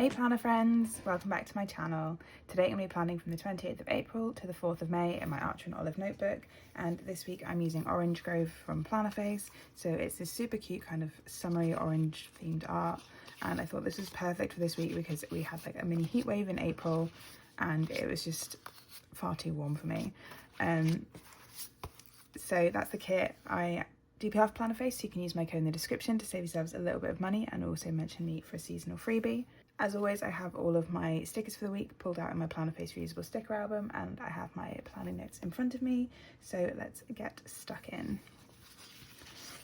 Hey planner friends, welcome back to my channel. Today I'm going to be planning from the 28th of April to the 4th of May in my Archer and Olive notebook, and this week I'm using Orange Grove from Plannerface. So it's this super cute kind of summery orange themed art, and I thought this was perfect for this week because we had like a mini heat wave in April and it was just far too warm for me. So that's the kit. I DPR for Plannerface, so you can use my code in the description to save yourselves a little bit of money and also mention me for a seasonal freebie. As always, I have all of my stickers for the week pulled out in my Plannerface reusable sticker album, and I have my planning notes in front of me, so let's get stuck in.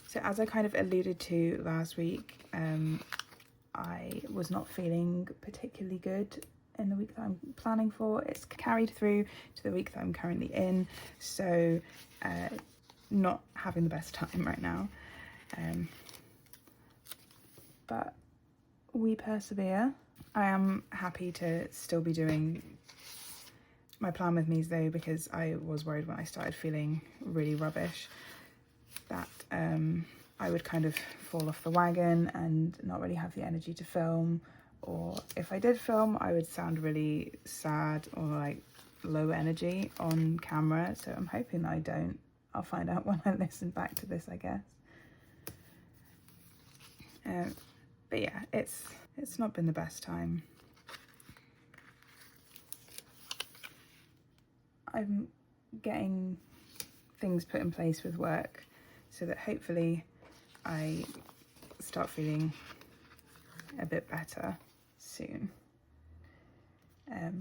So as I kind of alluded to last week, I was not feeling particularly good in the week that I'm planning for. It's carried through to the week that I'm currently in, so not having the best time right now, but we persevere. I am happy to still be doing my plan with me's though, because I was worried when I started feeling really rubbish that I would kind of fall off the wagon and not really have the energy to film, or if I did film I would sound really sad or like low energy on camera, so I'm hoping that I don't. I'll find out when I listen back to this, I guess. But yeah, it's not been the best time. I'm getting things put in place with work so that hopefully I start feeling a bit better soon. But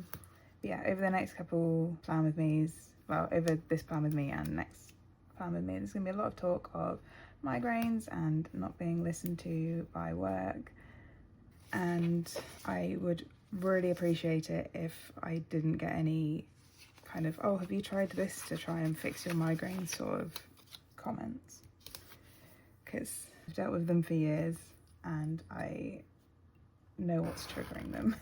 yeah, over the next couple plan with me's, well, over this plan with me and next plan with me, there's gonna be a lot of talk of migraines and not being listened to by work, and I would really appreciate it if I didn't get any kind of, oh, have you tried this to try and fix your migraine sort of comments, because I've dealt with them for years and I know what's triggering them.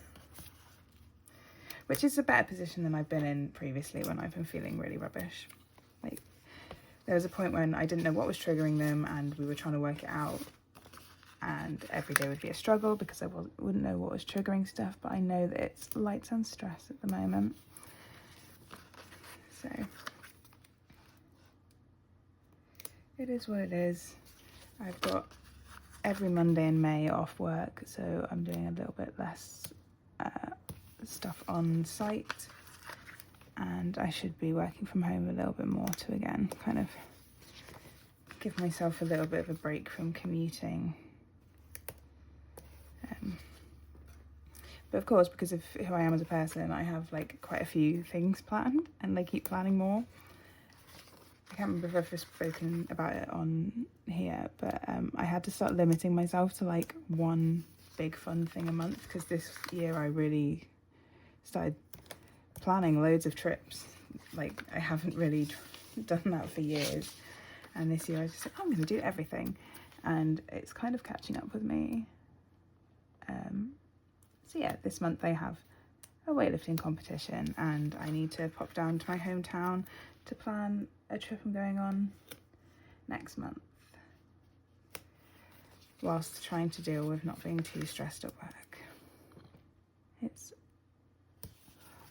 Which is a better position than I've been in previously when I've been feeling really rubbish. Like, there was a point when I didn't know what was triggering them and we were trying to work it out, and every day would be a struggle because I wouldn't know what was triggering stuff, but I know that it's lights and stress at the moment. So it is what it is. I've got every Monday in May off work, so I'm doing a little bit less stuff on site, and I should be working from home a little bit more to again kind of give myself a little bit of a break from commuting. But of course, because of who I am as a person, I have like quite a few things planned and I keep planning more. I can't remember if I've spoken about it on here, but I had to start limiting myself to like one big fun thing a month, because this year I really started planning loads of trips. Like, I haven't really done that for years, and this year I was just like, oh, I'm going to do everything, and it's kind of catching up with me. So yeah, this month I have a weightlifting competition and I need to pop down to my hometown to plan a trip I'm going on next month, whilst trying to deal with not being too stressed at work. It's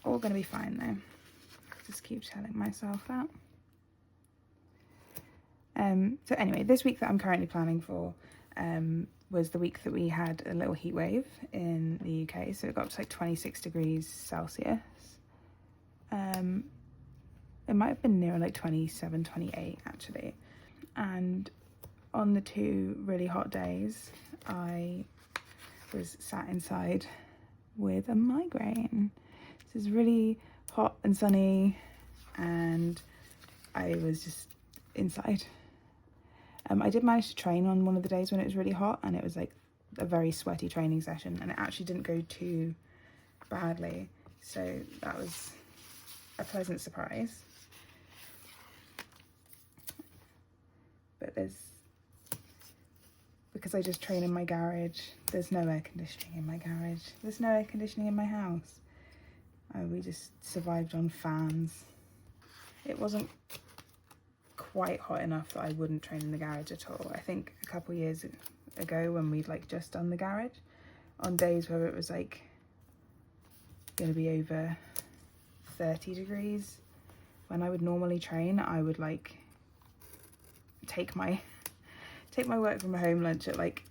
all going to be fine though. Just keep telling myself that. So anyway, this week that I'm currently planning for was the week that we had a little heat wave in the UK, so it got up to like 26 degrees Celsius. It might have been nearer like 27, 28 actually. And on the two really hot days, I was sat inside with a migraine. This is really hot and sunny, and I was just inside. I did manage to train on one of the days when it was really hot, and it was like a very sweaty training session, and it actually didn't go too badly, so that was a pleasant surprise. But because I just train in my garage, there's no air conditioning in my garage, there's no air conditioning in my house. We just survived on fans. It wasn't quite hot enough that I wouldn't train in the garage at all. I think a couple years ago when we'd like just done the garage, on days where it was like going to be over 30 degrees. When I would normally train, I would like take my work from home lunch at like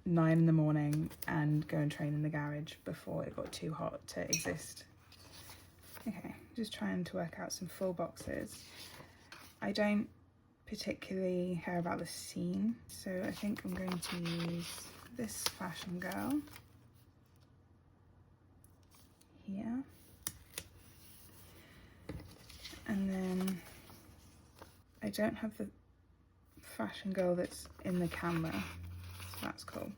9 in the morning and go and train in the garage before it got too hot to exist. Okay, just trying to work out some full boxes. I don't particularly care about the seam, so I think I'm going to use this Fashion Girl here, and then I don't have the Fashion Girl that's in the camera, so that's cool.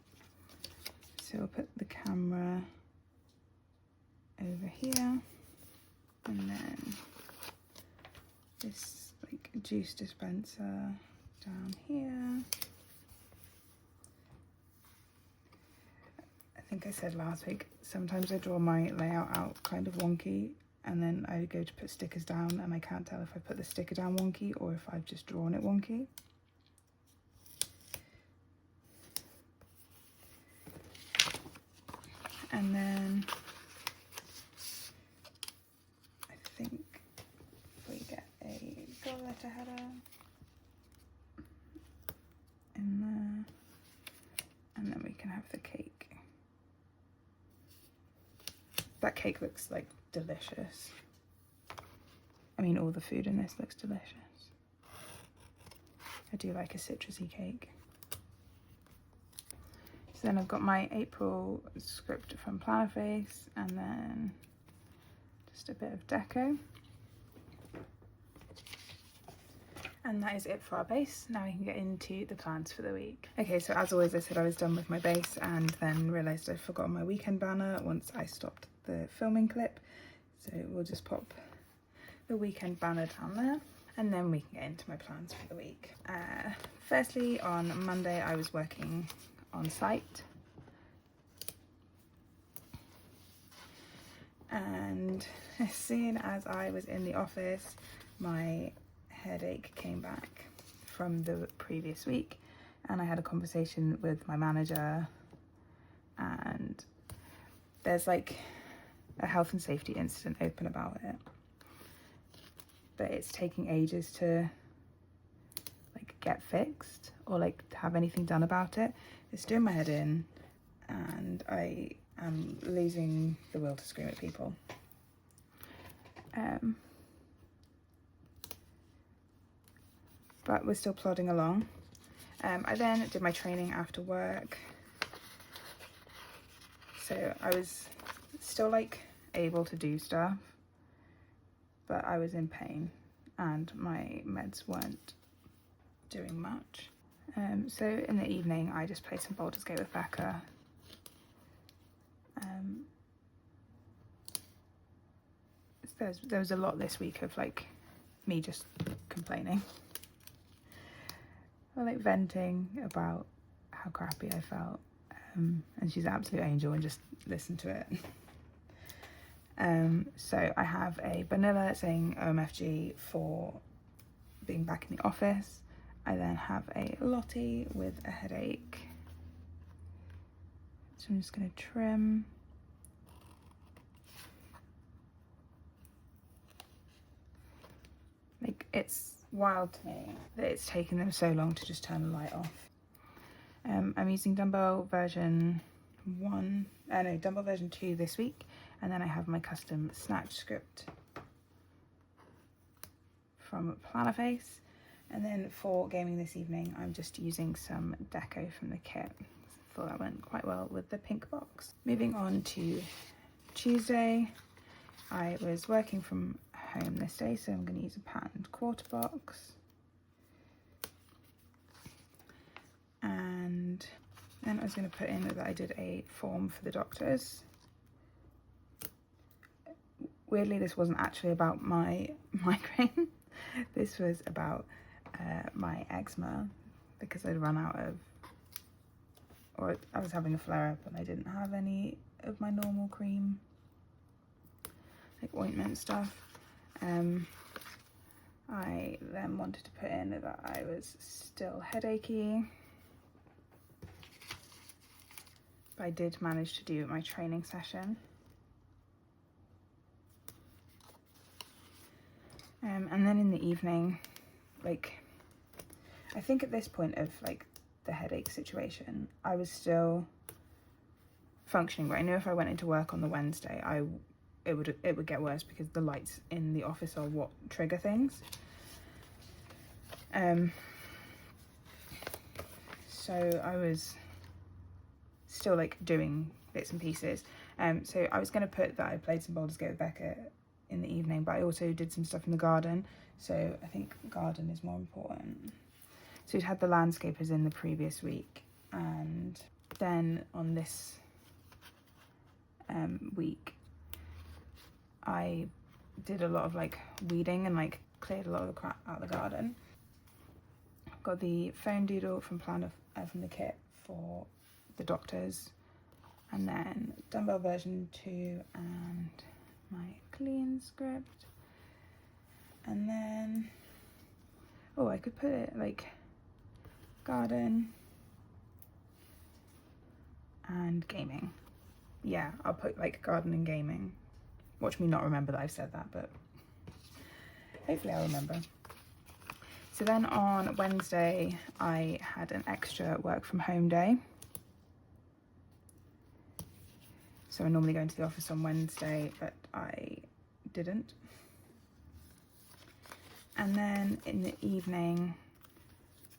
So we'll put the camera over here, and then this like juice dispenser down here. I think I said last week, sometimes I draw my layout out kind of wonky, and then I go to put stickers down and I can't tell if I put the sticker down wonky or if I've just drawn it wonky. And then I think if we get a gold letter header in there, and then we can have the cake. That cake looks like delicious. I mean, all the food in this looks delicious. I do like a citrusy cake. So then I've got my April script from Plannerface, and then just a bit of deco. And that is it for our base. Now we can get into the plans for the week. Okay, so as always, I said I was done with my base and then realised I'd forgotten my weekend banner once I stopped the filming clip. So we'll just pop the weekend banner down there, and then we can get into my plans for the week. Firstly, on Monday I was working on site, and as soon as I was in the office, my headache came back from the previous week, and I had a conversation with my manager, and there's like a health and safety incident open about it, but it's taking ages to like get fixed or like to have anything done about it. It's doing my head in, and I am losing the will to scream at people. But we're still plodding along. I then did my training after work. So I was still like able to do stuff, but I was in pain and my meds weren't doing much. So in the evening I just played some Baldur's Gate with Becca. There was a lot this week of like me just complaining or like venting about how crappy I felt, and she's an absolute angel and just listened to it. So I have a vanilla saying OMFG for being back in the office. I then have a Lottie with a headache. So I'm just going to trim. Like, it's wild to me that it's taken them so long to just turn the light off. I'm using Dumbbell version 2 this week, and then I have my custom snatch script from Plannerface. And then for gaming this evening, I'm just using some deco from the kit. Thought that went quite well with the pink box. Moving on to Tuesday, I was working from home this day, so I'm going to use a patterned quarter box. And then I was going to put in that I did a form for the doctors. Weirdly, this wasn't actually about my migraine. This was about my eczema, because I'd run out of, or I was having a flare up and I didn't have any of my normal cream, like ointment stuff. I then wanted to put in that I was still headachy, but I did manage to do my training session. And then in the evening, like, I think at this point of like the headache situation, I was still functioning, but I knew if I went into work on the Wednesday, it would get worse because the lights in the office are what trigger things. So I was still like doing bits and pieces. So I was going to put that I played some Baldur's Gate with Becca in the evening, but I also did some stuff in the garden. So I think garden is more important. So we'd had the landscapers in the previous week, and then on this week I did a lot of like weeding and like cleared a lot of the crap out of the garden. Got the foam doodle from from the kit for the doctors, and then dumbbell version 2 and my clean script. And then I could put it like garden and gaming. Yeah, I'll put like garden and gaming. Watch me not remember that I've said that, but hopefully I'll remember. So then on Wednesday, I had an extra work from home day. So I normally go into the office on Wednesday, but I didn't. And then in the evening,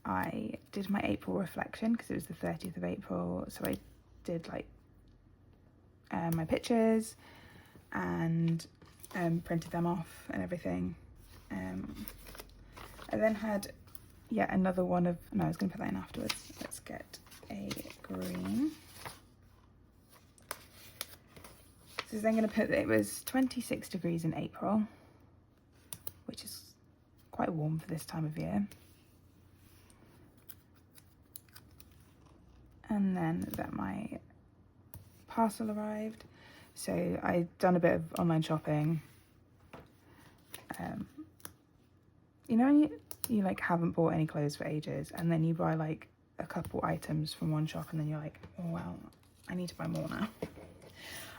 I did my April reflection because it was the 30th of April. So I did like my pictures and printed them off and everything. I then had yet another one of, no, I was going to put that in afterwards. Let's get a green. So then I'm going to put, it was 26 degrees in April, which is quite warm for this time of year. And then that my parcel arrived. So I'd done a bit of online shopping. You know when you like haven't bought any clothes for ages, and then you buy like a couple items from one shop and then you're like, oh wow, I need to buy more now.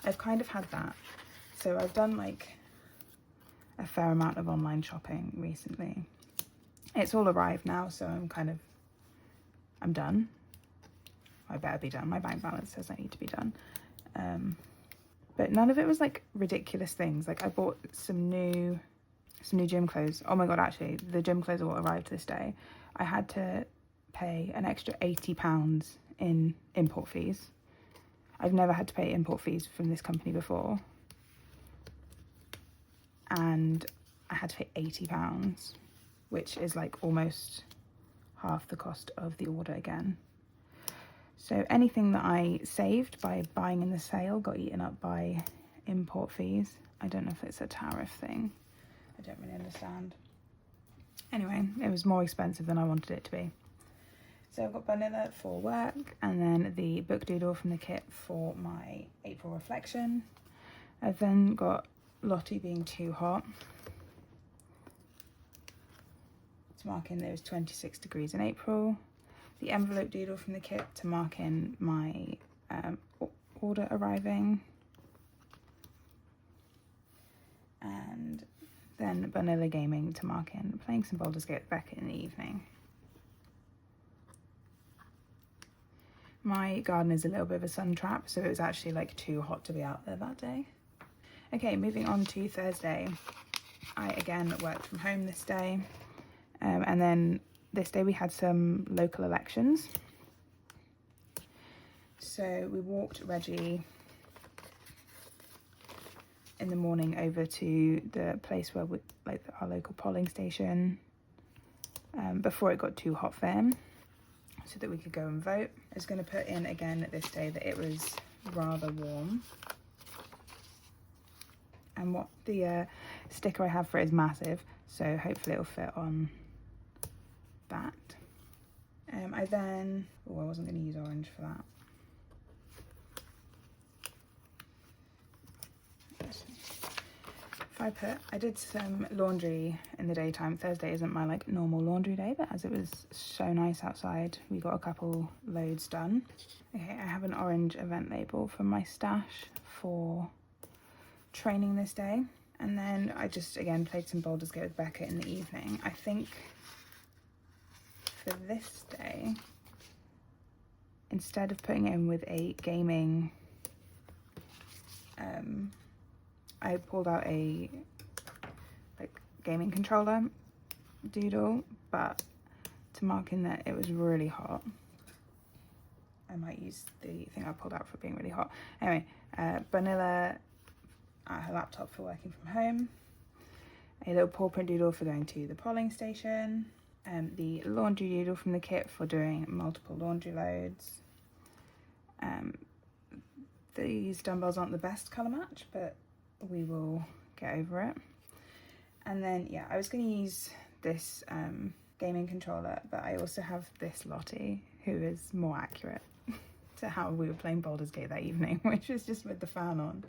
I've kind of had that. So I've done like a fair amount of online shopping recently. It's all arrived now, so I'm done. I better be done. My bank balance says I need to be done. But none of it was like ridiculous things. Like I bought some new gym clothes. Oh my god, actually the gym clothes all arrived this day. I had to pay an extra £80 in import fees. I've never had to pay import fees from this company before, and I had to pay £80, which is like almost half the cost of the order again. So anything that I saved by buying in the sale got eaten up by import fees. I don't know if it's a tariff thing. I don't really understand. Anyway, it was more expensive than I wanted it to be. So I've got vanilla for work, and then the book doodle from the kit for my April reflection. I've then got Lottie being too hot to mark in that it was 26 degrees in April. The envelope doodle from the kit to mark in my order arriving. And then vanilla gaming to mark in playing some Baldur's Gate with Becca in the evening. My garden is a little bit of a sun trap, so it was actually like too hot to be out there that day. Okay, moving on to Thursday. I again worked from home this day, and then this day we had some local elections. So we walked Reggie in the morning over to the place where our local polling station, before it got too hot for him, so that we could go and vote. I was going to put in again this day that it was rather warm. And what the sticker I have for it is massive, so hopefully it'll fit on that. I wasn't going to use orange for that. I did some laundry in the daytime. Thursday isn't my like normal laundry day, but as it was so nice outside, we got a couple loads done. Okay, I have an orange event label from my stash for training this day. And then I just, again, played some Baldur's Gate with Becca in the evening. I think for this day, instead of putting it in with a gaming, I pulled out a gaming controller doodle, but to mark in that it was really hot, I might use the thing I pulled out for being really hot. Anyway, Vanilla at her laptop for working from home, a little paw print doodle for going to the polling station, the laundry doodle from the kit for doing multiple laundry loads. These dumbbells aren't the best colour match, but we will get over it. And then, yeah, I was going to use this gaming controller, but I also have this Lottie, who is more accurate to how we were playing Baldur's Gate that evening, which was just with the fan on.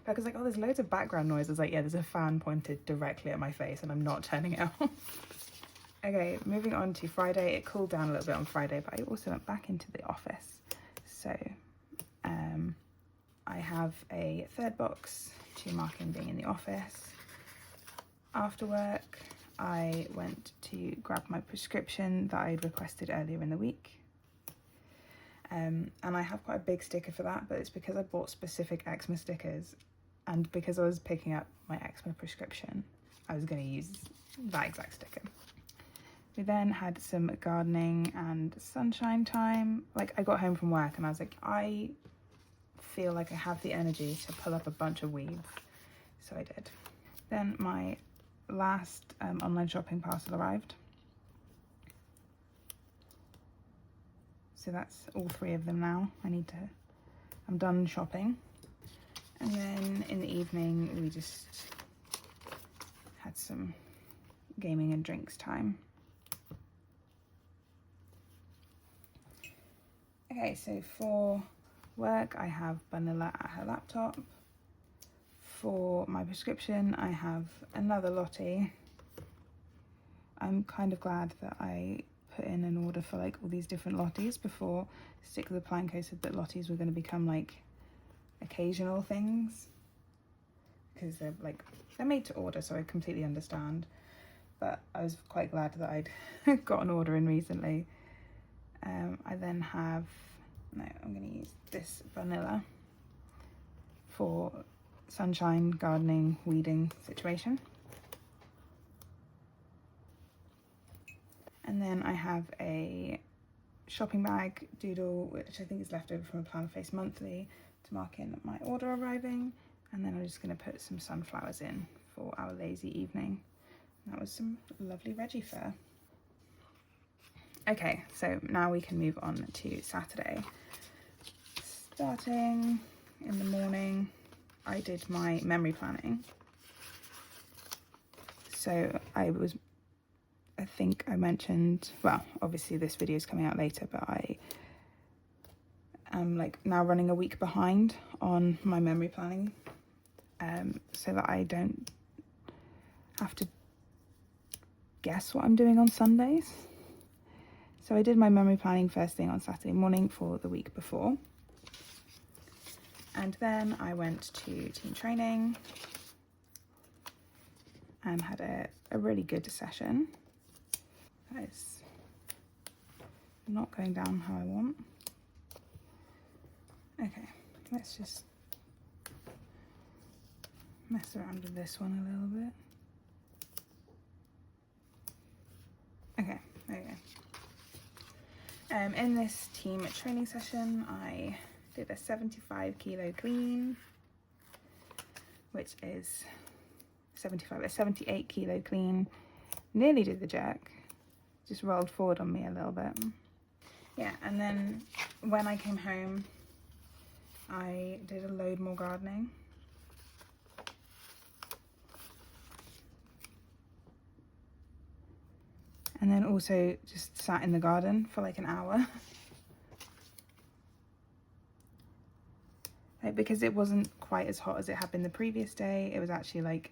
Becca's like, oh, there's loads of background noise. I was like, yeah, there's a fan pointed directly at my face and I'm not turning it off. Okay, moving on to Friday. It cooled down a little bit on Friday, but I also went back into the office. So I have a third box to mark in being in the office. After work, I went to grab my prescription that I'd requested earlier in the week. And I have quite a big sticker for that, but it's because I bought specific eczema stickers, and because I was picking up my eczema prescription, I was going to use that exact sticker. We then had some gardening and sunshine time. Like, I got home from work and I was like, I feel like I have the energy to pull up a bunch of weeds, so I did. Then my last online shopping parcel arrived. So that's all 3 of them now. I'm done shopping. And then in the evening, we just had some gaming and drinks time. Okay, so for work, I have Vanilla at her laptop. For my prescription, I have another Lottie. I'm kind of glad that I put in an order for like all these different Lotties before Stick with the Planko said that Lotties were going to become like occasional things, because they're made to order, so I completely understand. But I was quite glad that I'd got an order in recently. I then have, I'm going to use this Vanilla for sunshine, gardening, weeding situation. And then I have a shopping bag doodle, which I think is left over from a Plan Face Monthly, to mark in my order arriving. And then I'm just going to put some sunflowers in for our lazy evening. And that was some lovely Reggie fur. Okay, so now we can move on to Saturday. Starting in the morning, I did my memory planning. So I think I mentioned, well, obviously this video is coming out later, but I am now running a week behind on my memory planning, so that I don't have to guess what I'm doing on Sundays. So I did my memory planning first thing on Saturday morning for the week before. And then I went to team training and had a really good session. That is not going down how I want. Okay, let's just mess around with this one a little bit. Okay, there we go. In this team training session, I did a 75 kilo clean, which is a 78 kilo clean. Nearly did the jerk, just rolled forward on me a little bit. Yeah, and then when I came home, I did a load more gardening. And then also just sat in the garden for like an hour. Because it wasn't quite as hot as it had been the previous day, it was actually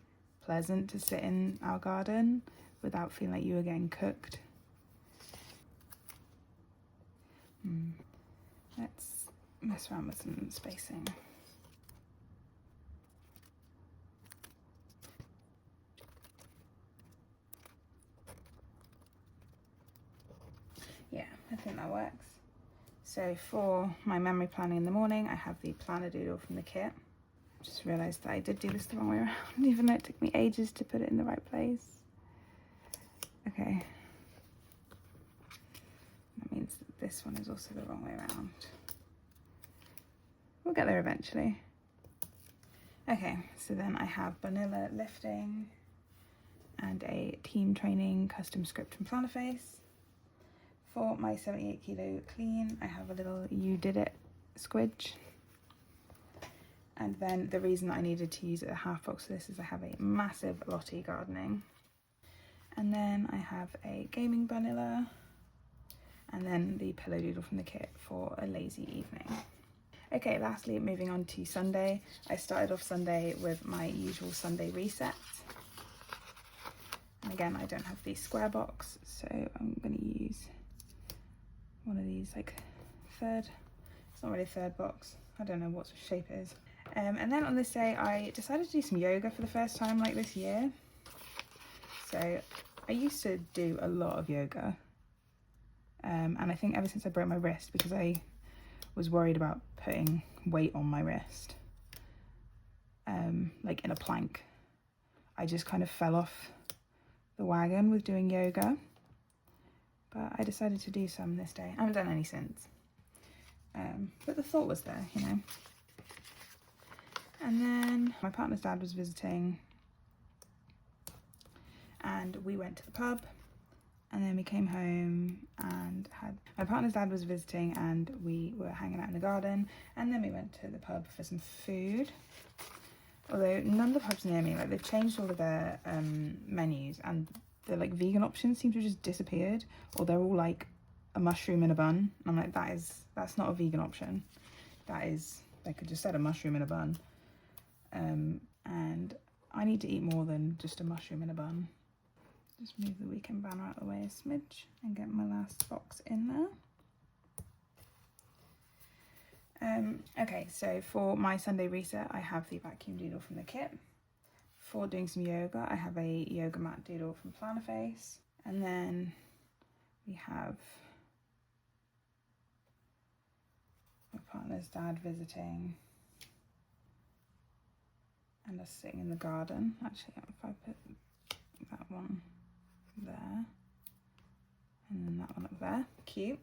pleasant to sit in our garden without feeling like you were getting cooked. Let's mess around with some spacing. that works. So for my memory planning in the morning, I have the planner doodle from the kit. Just realised that I did do this the wrong way around, even though it took me ages to put it in the right place. Okay. That means that this one is also the wrong way around. We'll get there eventually. Okay, so then I have vanilla lifting and a team training custom script and planner face. For my 78 kilo clean, I have a little You Did It squidge. And then the reason I needed to use a half box for this is I have a massive Lottie gardening. And then I have a gaming vanilla, and then the pillow doodle from the kit for a lazy evening. Okay, lastly, moving on to Sunday. I started off Sunday with my usual Sunday resets. And again, I don't have the square box, so I'm going to use one of these, like third, it's not really a third box. I don't know what shape it is. And then on this day, I decided to do some yoga for the first time like this year. So I used to do a lot of yoga. And I think ever since I broke my wrist, because I was worried about putting weight on my wrist, like in a plank, I just kind of fell off the wagon with doing yoga. But I decided to do some this day. I haven't done any since. But the thought was there, you know. And then my partner's dad was visiting, and we went to the pub, and then we came home and my partner's dad was visiting, and we were hanging out in the garden, and then we went to the pub for some food. Although none of the pubs near me, like, they've changed all of their menus, and the like vegan options seem to have just disappeared, or they're all like a mushroom in a bun. And I'm like, that's not a vegan option. That is, they could just said a mushroom in a bun. And I need to eat more than just a mushroom in a bun. Just move the weekend banner out of the way a smidge and get my last box in there. Okay, so for my Sunday reset, I have the vacuum doodle from the kit. For doing some yoga, I have a yoga mat doodle from Planner Face. And then we have my partner's dad visiting and us sitting in the garden. Actually, if I put that one there and then that one up there, cute.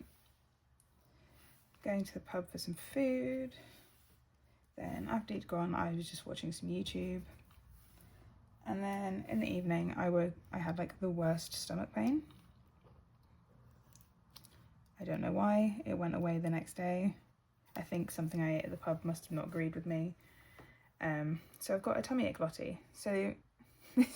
Going to the pub for some food. Then after he'd gone, I was just watching some YouTube. And then in the evening, I had like the worst stomach pain. I don't know why. It went away the next day. I think something I ate at the pub must have not agreed with me. So I've got a tummy ache Lottie. So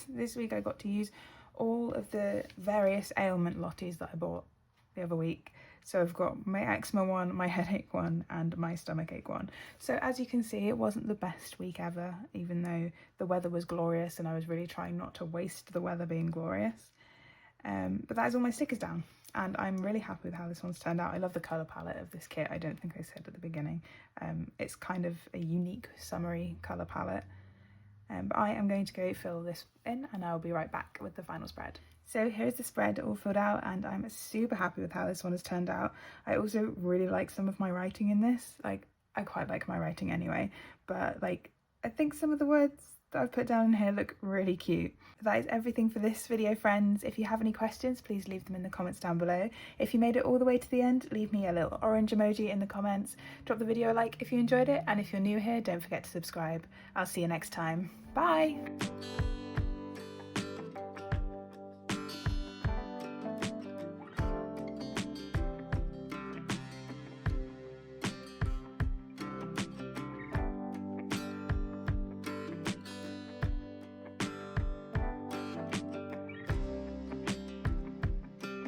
this week I got to use all of the various ailment Lotties that I bought the other week. So I've got my eczema one, my headache one, and my stomach ache one. So as you can see, it wasn't the best week ever, even though the weather was glorious and I was really trying not to waste the weather being glorious. But that is all my stickers down, and I'm really happy with how this one's turned out. I love the colour palette of this kit. I don't think I said at the beginning. It's kind of a unique summery colour palette. But I am going to go fill this in, and I'll be right back with the final spread. So here's the spread all filled out, and I'm super happy with how this one has turned out. I also really like some of my writing in this. Like, I quite like my writing anyway, but like, I think some of the words that I've put down in here look really cute. That is everything for this video, friends. If you have any questions, please leave them in the comments down below. If you made it all the way to the end, leave me a little orange emoji in the comments. Drop the video a like if you enjoyed it, and if you're new here, don't forget to subscribe. I'll see you next time. Bye!